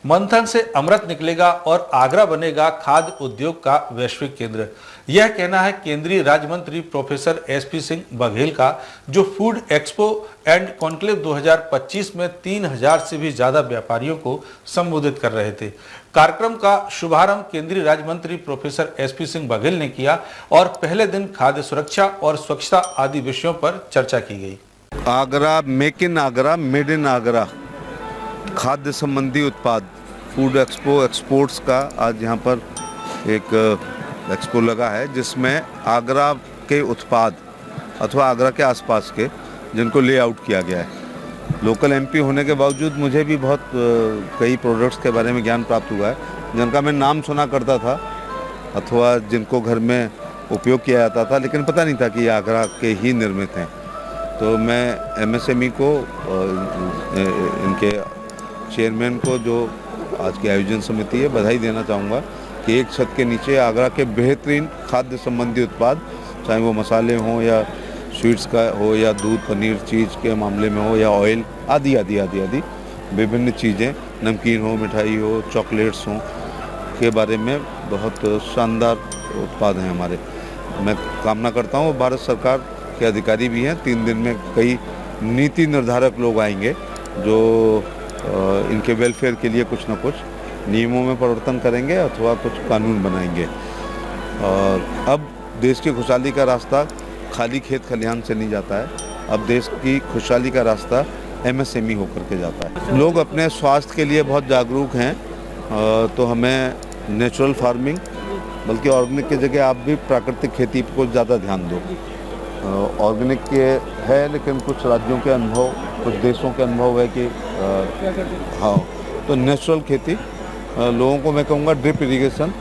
मंथन से अमृत निकलेगा और आगरा बनेगा खाद्य उद्योग का वैश्विक केंद्र। यह कहना है केंद्रीय राज्य मंत्री प्रोफेसर एसपी सिंह बघेल का, जो फूड एक्सपो एंड कॉन्क्लेव 2025 में 3000 से भी ज्यादा व्यापारियों को संबोधित कर रहे थे। कार्यक्रम का शुभारंभ केंद्रीय राज्य मंत्री प्रोफेसर एसपी सिंह बघेल ने किया और पहले दिन खाद्य सुरक्षा और स्वच्छता आदि विषयों पर चर्चा की गई। Agra, make in Agra, made in Agra, खाद्य संबंधी उत्पाद फूड एक्सपो एक्सपोर्ट्स का आज यहाँ पर एक एक्सपो लगा है, जिसमें आगरा के उत्पाद अथवा आगरा के आसपास के जिनको लेआउट किया गया है। लोकल एमपी होने के बावजूद मुझे भी बहुत कई प्रोडक्ट्स के बारे में ज्ञान प्राप्त हुआ है, जिनका मैं नाम सुना करता था अथवा जिनको घर में उपयोग किया जाता था, लेकिन पता नहीं था कि ये आगरा के ही निर्मित हैं। तो मैं एमएसएमई को, इनके चेयरमैन को, जो आज की आयोजन समिति है, बधाई देना चाहूँगा कि एक छत के नीचे आगरा के बेहतरीन खाद्य संबंधी उत्पाद, चाहे वो मसाले हों या स्वीट्स का हो या दूध, पनीर, चीज़ के मामले में हो या ऑयल आदि आदि आदि आदि विभिन्न चीज़ें, नमकीन हो, मिठाई हो, चॉकलेट्स हों, के बारे में बहुत शानदार उत्पाद हैं हमारे। मैं कामना करता हूँ भारत सरकार के अधिकारी भी हैं, 3 दिन में कई नीति निर्धारक लोग आएंगे जो इनके वेलफेयर के लिए कुछ ना कुछ नियमों में परिवर्तन करेंगे अथवा कुछ कानून बनाएंगे। और अब देश की खुशहाली का रास्ता खाली खेत खलिहान से नहीं जाता है, अब देश की खुशहाली का रास्ता एमएसएमई होकर के जाता है। लोग अपने स्वास्थ्य के लिए बहुत जागरूक हैं, तो हमें नेचुरल फार्मिंग बल्कि ऑर्गेनिक की जगह आप भी प्राकृतिक खेती को ज़्यादा ध्यान दो। ऑर्गेनिक के है, लेकिन कुछ राज्यों के अनुभव, कुछ देशों के अनुभव है कि हाँ, तो नेचुरल खेती लोगों को मैं कहूँगा ड्रिप इरिगेशन,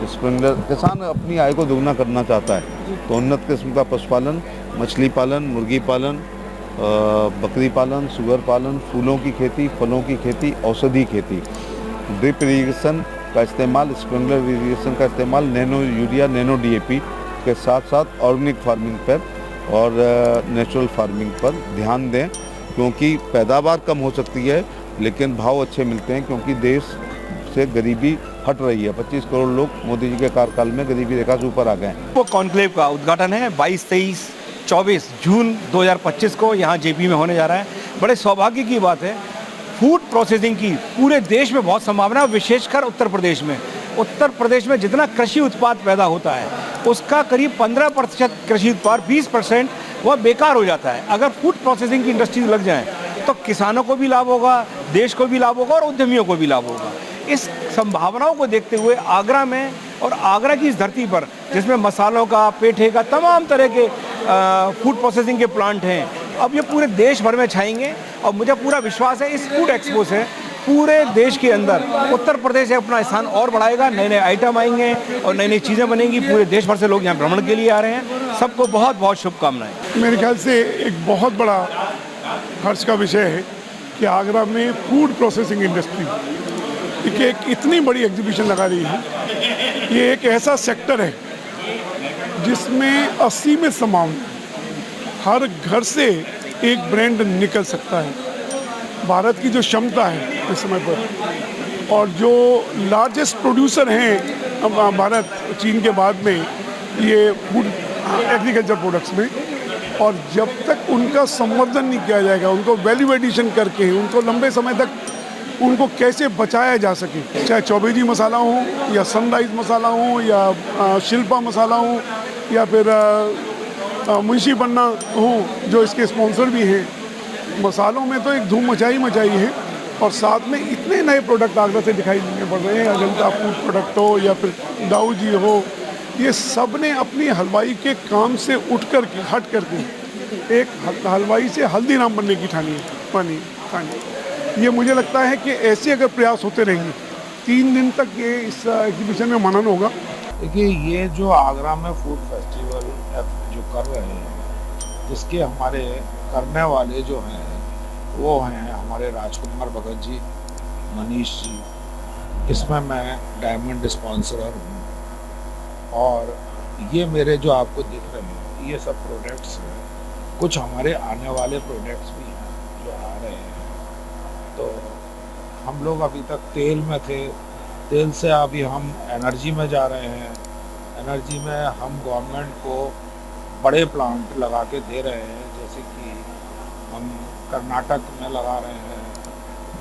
स्प्रिंकलर, किसान अपनी आय को दोगुना करना चाहता है तो उन्नत किस्म का पशुपालन, मछली पालन, मुर्गी पालन, बकरी पालन, सुअर पालन, फूलों की खेती, फलों की खेती, औषधि खेती, ड्रिप इरिगेशन का इस्तेमाल, स्प्रिंकलर इरिगेशन का इस्तेमाल, नैनो यूरिया, नैनो डीएपी के साथ साथ ऑर्गेनिक फार्मिंग पर और नेचुरल फार्मिंग पर ध्यान दें, क्योंकि पैदावार कम हो सकती है लेकिन भाव अच्छे मिलते हैं, क्योंकि देश से गरीबी हट रही है। 25 करोड़ लोग मोदी जी के कार्यकाल में गरीबी रेखा से ऊपर आ गए हैं। वो कॉन्क्लेव का उद्घाटन है 22, 23, 24 जून 2025 को यहाँ जेपी में होने जा रहा है। बड़े सौभाग्य की बात है, फूड प्रोसेसिंग की पूरे देश में बहुत संभावना है, विशेषकर उत्तर प्रदेश में। उत्तर प्रदेश में जितना कृषि उत्पाद पैदा होता है उसका करीब 15% कृषि उत्पाद, 20% वह बेकार हो जाता है। अगर फूड प्रोसेसिंग की इंडस्ट्रीज लग जाएं तो किसानों को भी लाभ होगा, देश को भी लाभ होगा और उद्यमियों को भी लाभ होगा। इस संभावनाओं को देखते हुए आगरा में और आगरा की इस धरती पर, जिसमें मसालों का, पेठे का, तमाम तरह के फूड प्रोसेसिंग के प्लांट हैं, अब ये पूरे देश भर में छाएंगे। और मुझे पूरा विश्वास है इस फूड एक्सपो से पूरे देश के अंदर उत्तर प्रदेश अपना स्थान और बढ़ाएगा, नए नए आइटम आएंगे और नई नई चीज़ें बनेंगी। पूरे देश भर से लोग यहाँ भ्रमण के लिए आ रहे हैं। सबको बहुत बहुत शुभकामनाएं। मेरे ख्याल से एक बहुत बड़ा हर्ष का विषय है कि आगरा में फूड प्रोसेसिंग इंडस्ट्री की एक इतनी बड़ी एग्जीबिशन लगा रही है। ये एक ऐसा सेक्टर है जिसमें असीमित संभावना, हर घर से एक ब्रांड निकल सकता है। भारत की जो क्षमता है इस समय पर, और जो लार्जेस्ट प्रोड्यूसर हैं भारत चीन के बाद में ये फूड एग्रीकल्चर प्रोडक्ट्स में, और जब तक उनका संवर्धन नहीं किया जाएगा, उनको वैल्यू एडिशन करके उनको लंबे समय तक उनको कैसे बचाया जा सके, चाहे चौबेजी मसाला हो या सनराइज मसाला हो या शिल्पा मसाला हो या फिर मुंशी पन्ना हो, जो इसके स्पॉन्सर भी हैं। मसालों में तो एक धूम मचाई है, और साथ में इतने नए प्रोडक्ट आगरा से दिखाई देने पड़ रहे हैं। अजंता फूड प्रोडक्ट हो या फिर दाऊ जी हो, ये सब ने अपनी हलवाई के काम से हट करके एक हलवाई से हल्दीराम बनने की ठानी। ये मुझे लगता है कि ऐसे अगर प्रयास होते रहेंगे, 3 दिन तक ये इस एग्जीबिशन में मनन होगा। देखिए, ये जो आगरा में फूड फेस्टिवल जो कर रहे हैं, जिसके हमारे करने वाले जो हैं वो हैं हमारे राजकुमार भगत जी, मनीष जी, इसमें मैं डायमंड स्पॉन्सर हूँ। और ये मेरे जो आपको दिख रहे हैं ये सब प्रोडक्ट्स हैं, कुछ हमारे आने वाले प्रोडक्ट्स भी हैं जो आ रहे हैं। तो हम लोग अभी तक तेल में थे, तेल से अभी हम एनर्जी में जा रहे हैं। एनर्जी में हम गवर्नमेंट को बड़े प्लांट लगा के दे रहे हैं, जैसे कि हम कर्नाटक में लगा रहे हैं,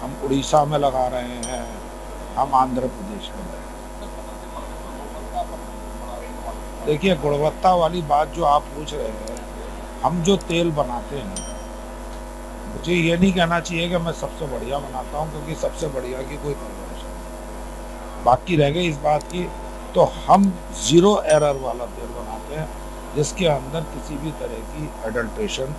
हम उड़ीसा में लगा रहे हैं, हम आंध्र प्रदेश में। देखिए, गुणवत्ता वाली बात जो आप पूछ रहे हैं, हम जो तेल बनाते हैं, मुझे ये नहीं कहना चाहिए कि मैं सबसे बढ़िया बनाता हूँ, क्योंकि सबसे बढ़िया की कोई परिभाषा नहीं। बाकी रह गई इस बात की, तो हम 0 एरर वाला तेल बनाते हैं, जिसके अंदर किसी भी तरह की एडल्ट्रेशन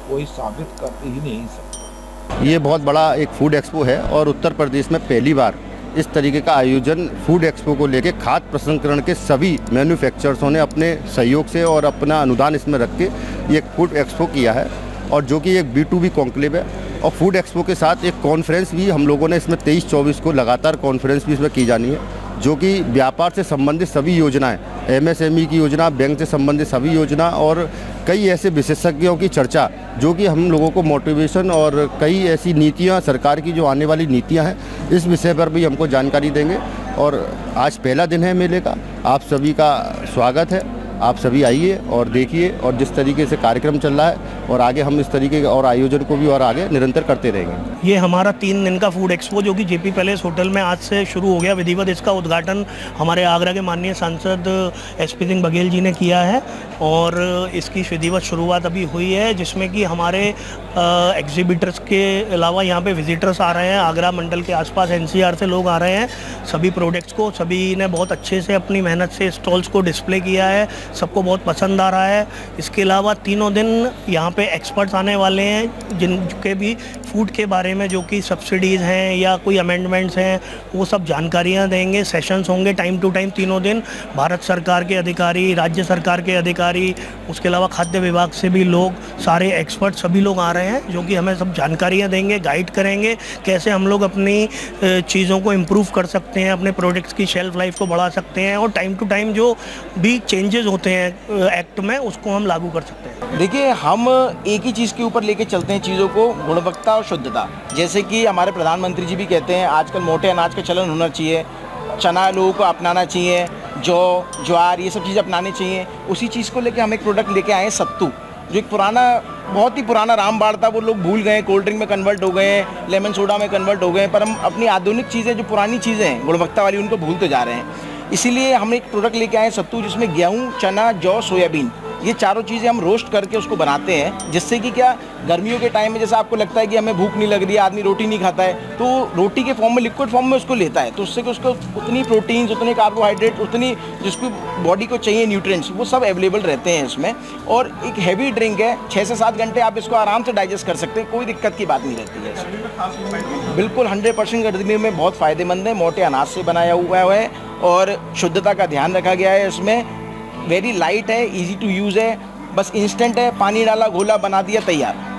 कोई साबित कर ही नहीं सकता। ये बहुत बड़ा एक फूड एक्सपो है और उत्तर प्रदेश में पहली बार इस तरीके का आयोजन फूड एक्सपो को लेके खाद्य प्रसंस्करण के सभी मैन्युफैक्चरर्सों ने अपने सहयोग से और अपना अनुदान इसमें रख के ये फूड एक्सपो किया है, और जो कि एक B2B कॉन्क्लेव है। और फूड एक्सपो के साथ एक कॉन्फ्रेंस भी हम लोगों ने इसमें 23-24 को लगातार कॉन्फ्रेंस भी इसमें की जानी है, जो कि व्यापार से संबंधित सभी योजनाएं, MSME की योजना, बैंक से संबंधित सभी योजना और कई ऐसे विशेषज्ञों की चर्चा, जो कि हम लोगों को मोटिवेशन और कई ऐसी नीतियां, सरकार की जो आने वाली नीतियां हैं, इस विषय पर भी हमको जानकारी देंगे। और आज पहला दिन है मेले का, आप सभी का स्वागत है। आप सभी आइए और देखिए, और जिस तरीके से कार्यक्रम चल रहा है, और आगे हम इस तरीके के और आयोजन को भी और आगे निरंतर करते रहेंगे। ये हमारा 3 दिन का फूड एक्सपो जो कि JP पैलेस होटल में आज से शुरू हो गया विधिवत, इसका उद्घाटन हमारे आगरा के माननीय सांसद SP सिंह बघेल जी ने किया है, और इसकी विधिवत शुरुआत अभी हुई है, जिसमें कि हमारे एग्जीबिटर्स के अलावा यहाँ पे विजिटर्स आ रहे हैं। आगरा मंडल के आसपास NCR से लोग आ रहे हैं। सभी प्रोडक्ट्स को सभी ने बहुत अच्छे से अपनी मेहनत से स्टॉल्स को डिस्प्ले किया है, सबको बहुत पसंद आ रहा है। इसके अलावा तीनों दिन यहाँ पे एक्सपर्ट्स आने वाले हैं, जिनके भी फूड के बारे में जो कि सब्सिडीज़ हैं या कोई अमेंडमेंट्स हैं, वो सब जानकारियाँ देंगे। सेशंस होंगे टाइम टू टाइम तीनों दिन। भारत सरकार के अधिकारी, राज्य सरकार के अधिकारी, उसके अलावा खाद्य विभाग से भी लोग, सारे एक्सपर्ट सभी लोग आ रहे हैं, जो कि हमें सब जानकारियाँ देंगे, गाइड करेंगे कैसे हम लोग अपनी चीज़ों को इम्प्रूव कर सकते हैं, अपने प्रोडक्ट्स की शेल्फ लाइफ को बढ़ा सकते हैं, और टाइम टू टाइम जो भी चेंजेस होते हैं एक्ट में, उसको हम लागू कर सकते हैं। देखिए, हम एक ही चीज़ के ऊपर लेके चलते हैं चीज़ों को, गुणवत्ता और शुद्धता। जैसे कि हमारे प्रधानमंत्री जी भी कहते हैं आजकल मोटे अनाज का चलन होना चाहिए, चना लोगों को अपनाना चाहिए, जौ, ज्वार, ये सब चीज़ें अपनानी चाहिए। उसी चीज़ को लेके हम एक प्रोडक्ट लेके आए हैं, सत्तू, जो एक पुराना, बहुत ही पुराना रामबाड़ था, वो लोग भूल गए, कोल्ड ड्रिंक में कन्वर्ट हो गए, लेमन सोडा में कन्वर्ट हो गए, पर हम अपनी आधुनिक चीज़ें, जो पुरानी चीज़ें हैं गुणवत्ता वाली, उनको भूलते जा रहे हैं। इसीलिए हम एक प्रोडक्ट लेके आए हैं सत्तू, जिसमें गेहूँ, चना, जौ, सोयाबीन, ये चारों चीज़ें हम रोस्ट करके उसको बनाते हैं, जिससे कि क्या, गर्मियों के टाइम में जैसा आपको लगता है कि हमें भूख नहीं लग रही है, आदमी रोटी नहीं खाता है, तो रोटी के फॉर्म में, लिक्विड फॉर्म में उसको लेता है, तो उससे कि उसको उतनी प्रोटीन्स, उतने कार्बोहाइड्रेट, उतनी जिसको बॉडी को चाहिए न्यूट्रिएंट्स, वो सब अवेलेबल रहते हैं इसमें। और एक हैवी ड्रिंक है, 6 से 7 घंटे आप इसको आराम से डाइजेस्ट कर सकते हैं, कोई दिक्कत की बात नहीं रहती है इसमें। बिल्कुल 100% गर्मी में बहुत फ़ायदेमंद है, मोटे अनाज से बनाया हुआ है, और शुद्धता का ध्यान रखा गया है इसमें। वेरी लाइट है, ईजी टू यूज़ है, बस इंस्टेंट है, पानी डाला, घोला, बना दिया, तैयार।